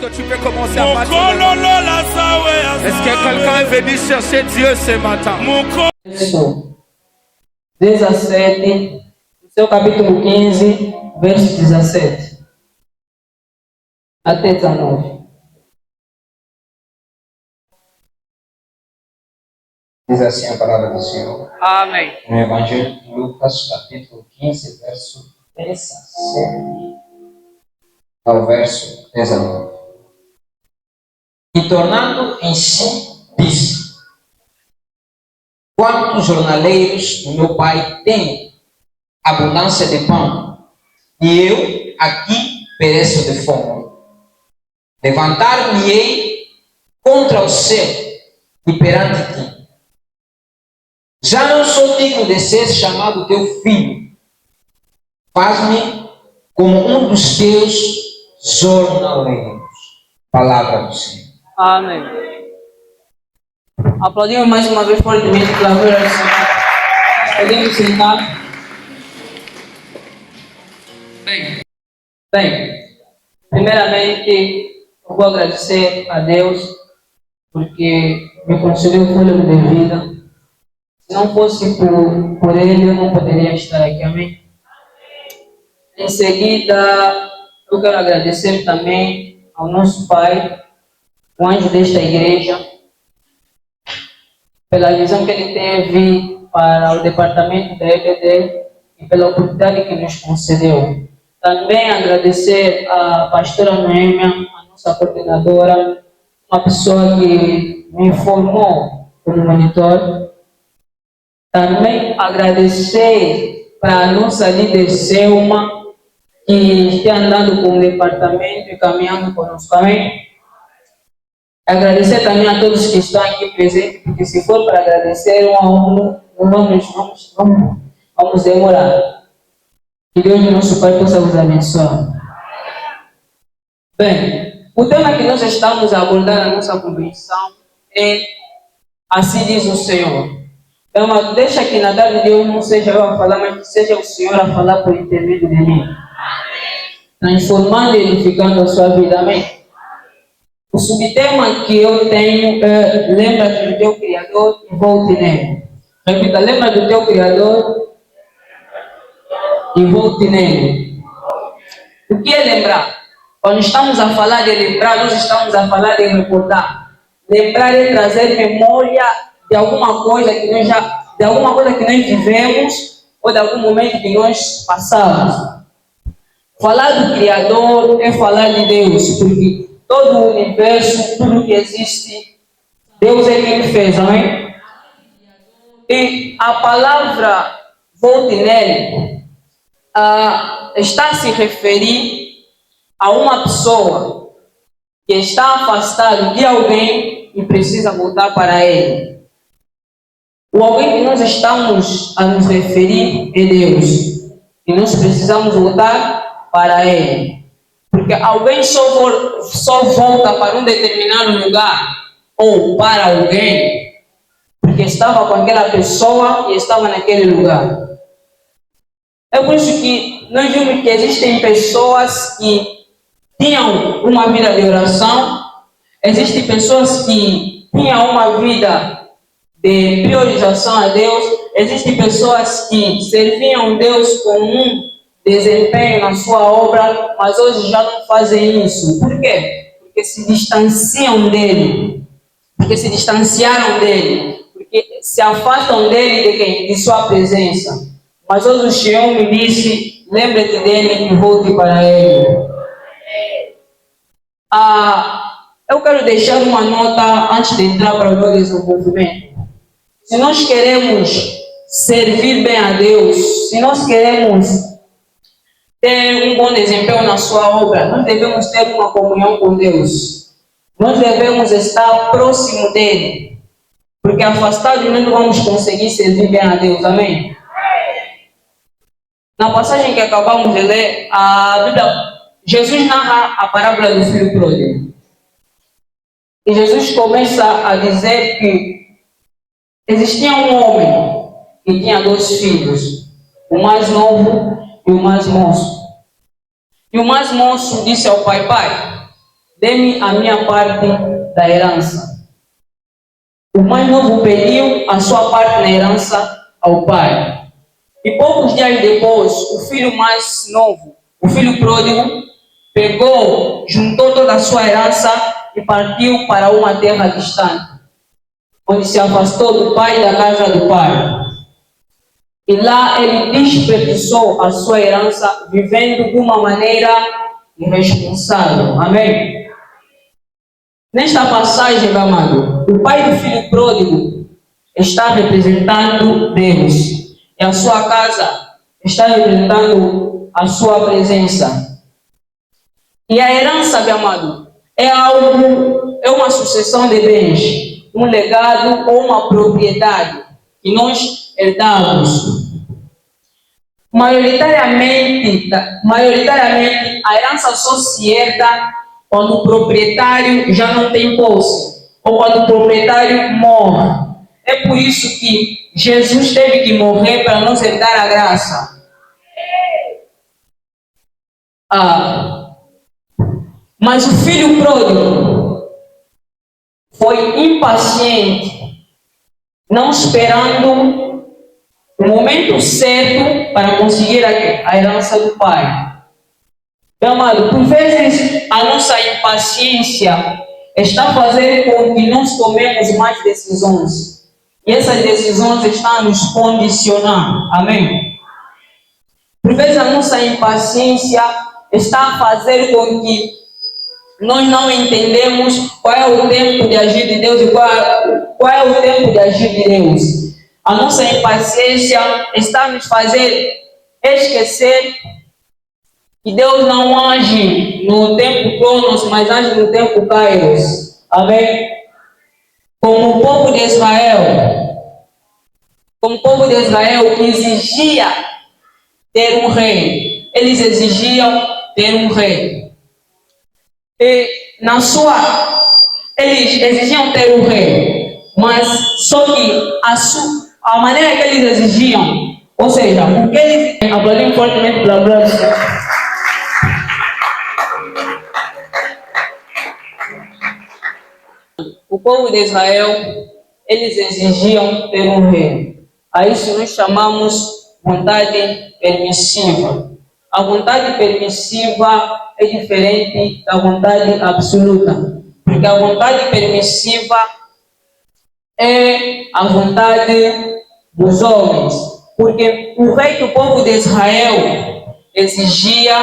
que tu peux commencer à marcher? Est-ce que quelqu'un est venu chercher Dieu ce matin? Verso 17, seu capítulo 15, verso 17 até 19. Diz assim a palavra do Senhor. Amém. No Evangelho de Lucas, capítulo 15, verso 17 ao verso 19. E tornando em si, disse: quantos jornaleiros meu pai tem abundância de pão, e eu aqui pereço de fome. Levantar-me-ei contra o céu e perante ti. Já não sou digno de ser chamado teu filho. Faz-me como um dos teus jornaleiros. Palavra do Senhor. Amém. Aplaudimos mais uma vez fortemente pela glória do Senhor. Podemos sentar. Bem, primeiramente eu vou agradecer a Deus porque me concedeu o fôlego de vida. Se não fosse por Ele, eu não poderia estar aqui, amém? Em seguida, eu quero agradecer também ao nosso Pai, o anjo desta igreja, pela visão que ele teve para o departamento da EBD e pela oportunidade que nos concedeu. Também agradecer à pastora Noêmia, a nossa coordenadora, uma pessoa que me formou como monitor. Também agradecer para a nossa líder Selma, que está andando com o departamento e caminhando conosco. Amém? Agradecer também a todos que estão aqui presentes, porque se for para agradecer um a um, vamos demorar. Que Deus, nosso Pai, possa vos abençoar. Bem, o tema que nós estamos a abordar na nossa convenção é Assim diz o Senhor. Então, deixa que na tarde de hoje não seja eu a falar, mas que seja o Senhor a falar por intermédio de mim. Transformando e edificando a sua vida. Amém? O subtema que eu tenho é: lembra-te do teu Criador e volte nele. Repita: lembra do teu Criador e volte nele. O que é lembrar? Quando estamos a falar de lembrar, nós estamos a falar de recordar. Lembrar é trazer memória de alguma coisa que nós vivemos ou de algum momento que nós passamos. Falar do Criador é falar de Deus, porque todo o universo, tudo que existe, Deus é quem fez, amém? E a palavra volte nele está a se referir a uma pessoa que está afastada de alguém e precisa voltar para ele. O alguém que nós estamos a nos referir é Deus. E nós precisamos voltar para Ele. Porque alguém só volta para um determinado lugar ou para alguém porque estava com aquela pessoa e estava naquele lugar. É por isso que nós vimos que existem pessoas que tinham uma vida de oração, existem pessoas que tinham uma vida de priorização a Deus, existem pessoas que serviam Deus com um desempenho na sua obra, mas hoje já não fazem isso. Por quê? Porque se distanciam dele, porque se distanciaram dele, porque se afastam dele de quem? De sua presença. Mas hoje o Senhor me disse: lembre-te dele e volte para ele. Eu quero deixar uma nota antes de entrar para o meu desenvolvimento. Se nós queremos servir bem a Deus, se nós queremos ter um bom desempenho na sua obra, nós devemos ter uma comunhão com Deus. Nós devemos estar próximo dele, porque afastados nós não vamos conseguir servir bem a Deus. Amém? Na passagem que acabamos de ler, a Bíblia, Jesus narra a parábola do filho pródigo. E Jesus começa a dizer que existia um homem que tinha 2 filhos, o mais novo e o mais moço. E o mais moço disse ao pai: pai, dê-me a minha parte da herança. O mais novo pediu a sua parte na herança ao pai. E poucos dias depois, o filho mais novo, o filho pródigo, pegou, juntou toda a sua herança e partiu para uma terra distante, onde se afastou do pai e da casa do pai. E lá ele desperdiçou a sua herança, vivendo de uma maneira irresponsável. Amém? Nesta passagem, meu amado, o pai do filho pródigo está representando Deus. E a sua casa está representando a sua presença. E a herança, meu amado, é uma sucessão de bens, um legado ou uma propriedade que nós herdamos. Maioritariamente, a herança só se herda quando o proprietário já não tem posse, ou quando o proprietário morre. É por isso que Jesus teve que morrer para nos herdar a graça. Mas o filho pródigo foi impaciente, não esperando o momento certo para conseguir a herança do pai. Meu amado, por vezes a nossa impaciência está fazendo com que nós tomemos mais decisões. E essas decisões estão a nos condicionar. Amém? Por vezes a nossa impaciência está a fazer com que nós não entendemos qual é o tempo de agir de Deus e qual é o tempo de agir de Deus. A nossa impaciência está a nos fazer esquecer que Deus não age no tempo cronos, mas age no tempo kairos. Amém? Como o povo de Israel exigia ter um rei. Eles exigiam ter um rei. E eles exigiam ter um rei. Mas só que a maneira que eles exigiam, ou seja, o que eles aplaudiam fortemente para a o povo de Israel, eles exigiam ter um rei. A isso nós chamamos vontade permissiva. A vontade permissiva é diferente da vontade absoluta. Porque a vontade permissiva é a vontade dos homens. Porque o rei que o povo de Israel exigia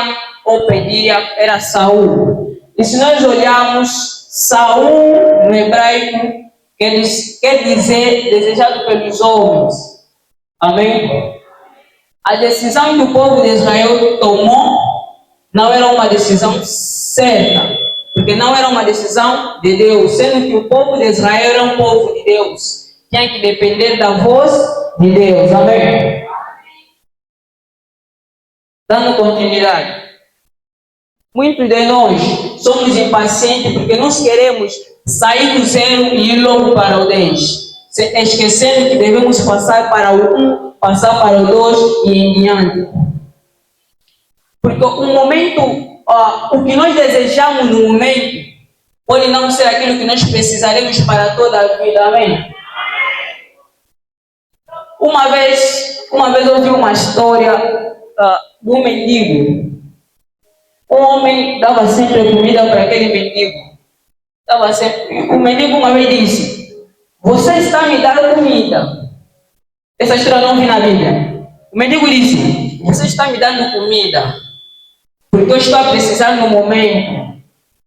ou pedia era Saul. E se nós olharmos, Saul no hebraico quer dizer desejado pelos homens. Amém? A decisão que o povo de Israel tomou não era uma decisão certa, porque não era uma decisão de Deus, sendo que o povo de Israel era um povo de Deus, tinha que depender da voz de Deus. Amém? Dando continuidade. Muitos de nós somos impacientes porque nós queremos sair do 0 e ir logo para o 10, esquecendo que devemos passar para o 1, passar para o 2 e em diante. Porque o momento, o que nós desejamos no momento, pode não ser aquilo que nós precisaremos para toda a vida. Amém? Uma vez eu ouvi uma história de um mendigo. Um homem dava sempre comida para aquele mendigo. O mendigo uma vez disse: "Você está me dando comida." Essa história não vi na Bíblia. O mendigo disse: "Você está me dando comida porque eu estou a precisar no momento.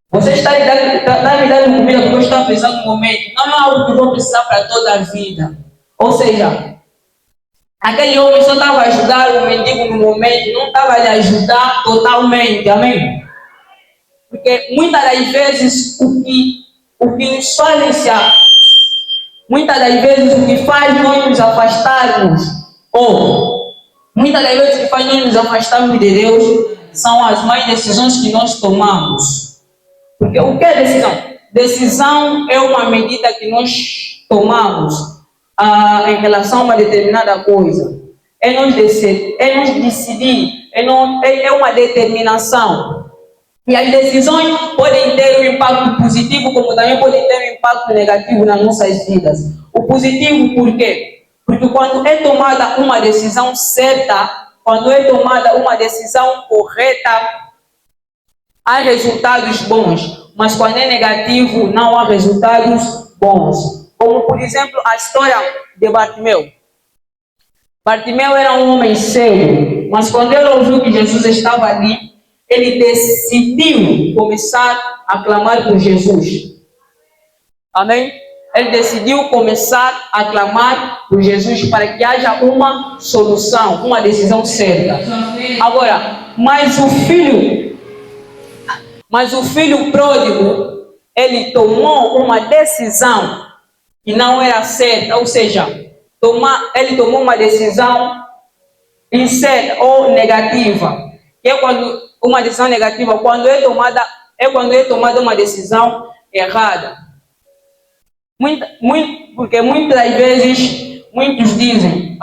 Você está me dando comida porque eu estou a precisar no momento. Não é algo que eu vou precisar para toda a vida." Ou seja, aquele homem só estava a ajudar o mendigo no momento, não estava a lhe ajudar totalmente. Amém? Porque muitas das vezes o que nos faz muitas das vezes o que faz nós nos afastarmos, ou muitas das vezes o que faz nós nos afastarmos de Deus, são as más decisões que nós tomamos. Porque o que é decisão? Decisão é uma medida que nós tomamos em relação a uma determinada coisa. É nos decidir, é uma determinação. E as decisões podem ter um impacto positivo, como também podem ter um impacto negativo nas nossas vidas. O positivo, por quê? Porque quando é tomada uma decisão certa, quando é tomada uma decisão correta, há resultados bons. Mas quando é negativo, não há resultados bons. Como, por exemplo, a história de Bartimeu. Bartimeu era um homem cego, mas quando ele ouviu que Jesus estava ali, ele decidiu começar a clamar por Jesus. Amém? Ele decidiu começar a clamar por Jesus para que haja uma solução, uma decisão certa. Agora, mas o filho pródigo, ele tomou uma decisão que não era certa, ou seja, ele tomou uma decisão incerta ou negativa. Que é quando uma decisão negativa, quando é tomada uma decisão errada. Porque muitas vezes, muitos dizem,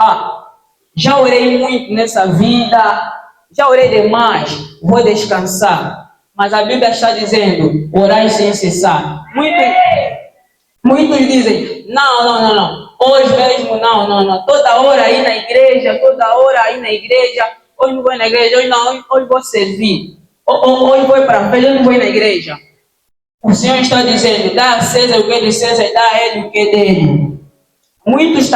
já orei muito nessa vida, já orei demais, vou descansar. Mas a Bíblia está dizendo, orai sem cessar. Muitos dizem, não. Hoje mesmo, não. Toda hora aí na igreja, hoje não vou na igreja, hoje vou servir. Hoje vou para a festa, hoje não vou na igreja. O Senhor está dizendo, dá a César o que é de César, dá a ele o que é dele. Muitos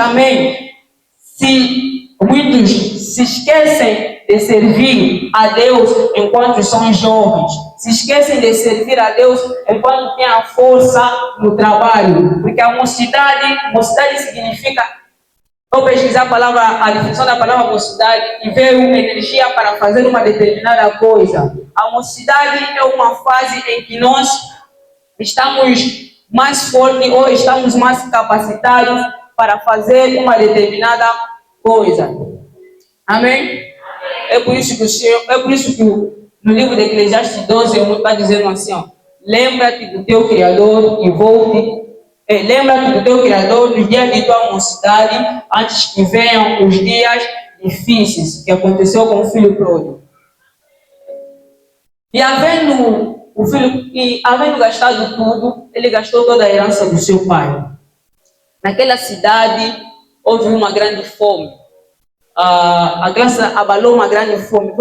se esquecem de servir a Deus enquanto são jovens. Se esquecem de servir a Deus enquanto têm a força no trabalho. Porque a mocidade significa, vou pesquisar a definição da palavra mocidade e ver uma energia para fazer uma determinada coisa. A mocidade é uma fase em que nós estamos mais fortes ou estamos mais capacitados para fazer uma determinada coisa. Amém? É por isso que no livro de Eclesiastes 12 está dizendo assim, lembra-te do teu Criador e lembra-te do teu Criador nos dias de tua mocidade, antes que venham os dias difíceis, que aconteceu com o filho pródigo. E havendo gastado tudo, ele gastou toda a herança do seu pai. Naquela cidade houve uma grande fome. A graça abalou uma grande fome,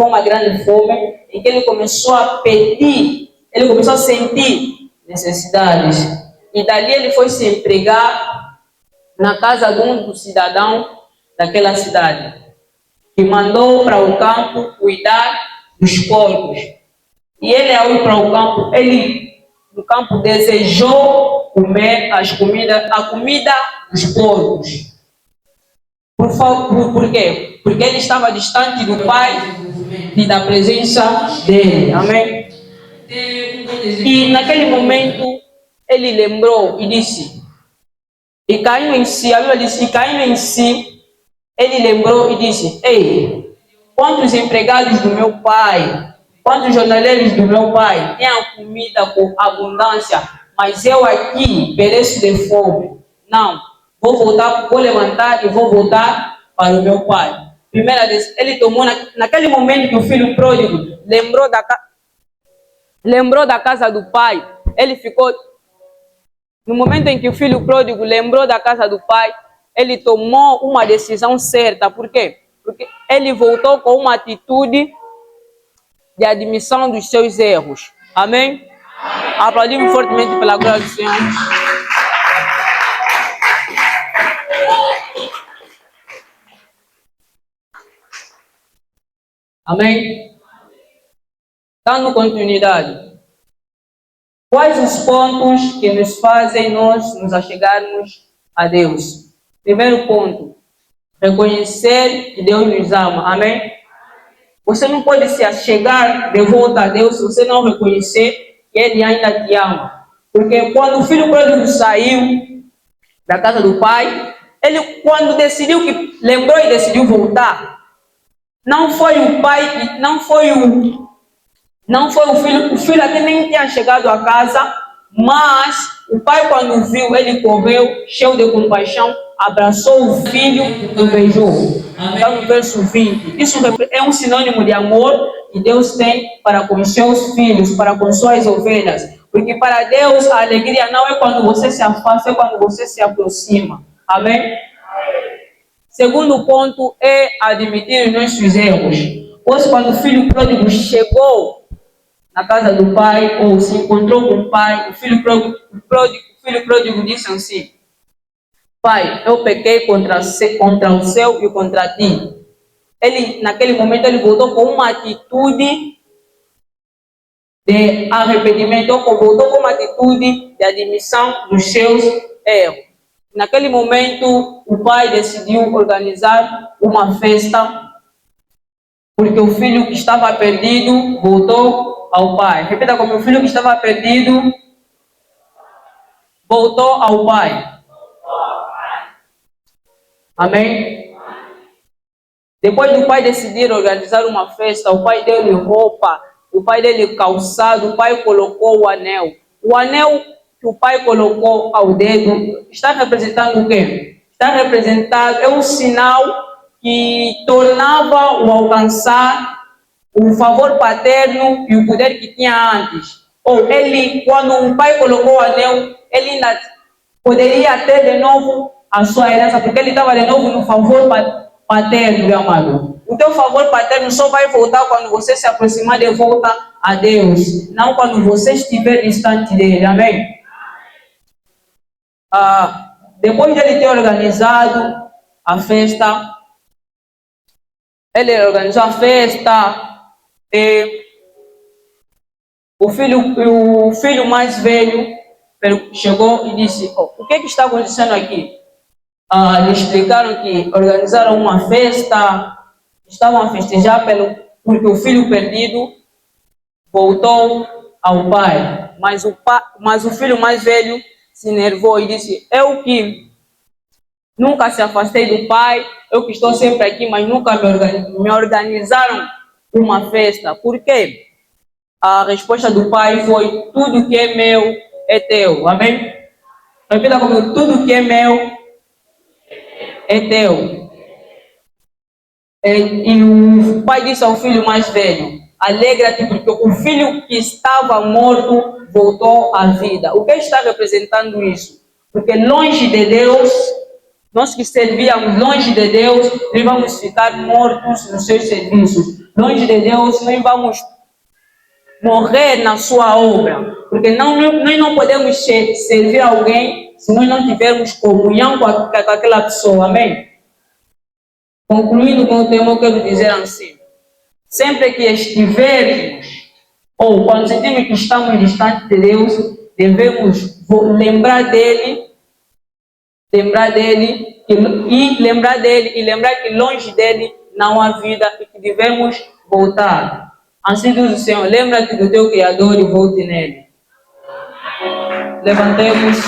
em que ele começou a pedir, ele começou a sentir necessidades. E dali ele foi se empregar na casa de um cidadão daquela cidade, que mandou para o campo cuidar dos porcos. E ele, ao ir para o campo, no campo desejou comer a comida dos porcos. Por quê? Porque ele estava distante do Pai e da presença dele. Amém? E naquele momento, ele lembrou e disse, e caindo em si, a Bíblia diz, e caindo em si, ele lembrou e disse, ei, quantos empregados do meu pai, quantos jornaleiros do meu pai têm a comida com abundância, mas eu aqui pereço de fome. Não, vou levantar e vou voltar para o meu pai. Primeira vez, ele tomou, naquele momento que o filho pródigo lembrou da casa do pai, ele ficou, no momento em que o filho pródigo lembrou da casa do pai, ele tomou uma decisão certa. Por quê? Porque ele voltou com uma atitude de admissão dos seus erros. Amém? Aplaudimos fortemente pela glória do Senhor. Amém? Dando continuidade. Quais os pontos que nos fazem nós nos achegarmos a Deus? Primeiro ponto, reconhecer que Deus nos ama. Amém? Você não pode se achegar de volta a Deus se você não reconhecer que Ele ainda te ama. Porque quando o filho pródigo saiu da casa do pai, ele quando lembrou e decidiu voltar, não foi o pai, não foi o filho até nem tinha chegado a casa, mas O pai, quando viu, ele correu, cheio de compaixão, abraçou o filho e beijou. Então, no verso 20, isso é um sinônimo de amor que Deus tem para com os seus filhos, para com suas ovelhas. Porque para Deus a alegria não é quando você se afasta, é quando você se aproxima. Amém? Segundo ponto é admitir os nossos erros. Pois quando o filho pródigo chegou na casa do pai, ou se encontrou com o pai, o filho pródigo disse assim: Pai, eu pequei contra o céu e contra ti. Ele, naquele momento, ele voltou com uma atitude de arrependimento, voltou com uma atitude de admissão dos seus erros. Naquele momento, o pai decidiu organizar uma festa, porque o filho que estava perdido voltou ao pai. Repita comigo: o filho que estava perdido voltou ao pai. Amém? Depois do pai decidir organizar uma festa, o pai deu-lhe roupa, o pai dele calçado, o pai colocou o anel. O anel que o pai colocou ao dedo está representando o quê? Está representando, é um sinal que tornava o alcançar o favor paterno e o poder que tinha antes. Ou ele, quando o pai colocou o anel, ele ainda poderia ter de novo a sua herança, porque ele estava de novo no favor paterno, meu amado. O teu favor paterno só vai voltar quando você se aproximar de volta a Deus, não quando você estiver distante dele. Amém? Depois de ele ter organizado a festa, ele organizou a festa, e o filho mais velho chegou e disse: o que está acontecendo aqui? Lhe explicaram que organizaram uma festa, estavam a festejar porque o filho perdido voltou ao pai. Mas o filho mais velho se nervou e disse: eu que nunca se afastei do pai, eu que estou sempre aqui, mas nunca me organizaram uma festa. Por quê? A resposta do pai foi: tudo que é meu é teu. Amém? Repita comigo: tudo que é meu é teu. E o pai disse ao filho mais velho: alegra-te, porque o filho que estava morto voltou à vida. O que está representando isso? Porque longe de Deus, nós que servíamos longe de Deus, nós vamos ficar mortos nos seus serviços. Longe de Deus, nós vamos morrer na sua obra. Porque nós não podemos servir alguém se nós não tivermos comunhão com aquela pessoa. Amém? Concluindo com o tema, eu quero dizer assim: sempre que estivermos, ou quando sentimos que estamos distantes de Deus, devemos lembrar dele e lembrar que longe dele não há vida e que devemos voltar. Assim diz o Senhor: lembra-te do teu Criador e volte nele. Levantemos.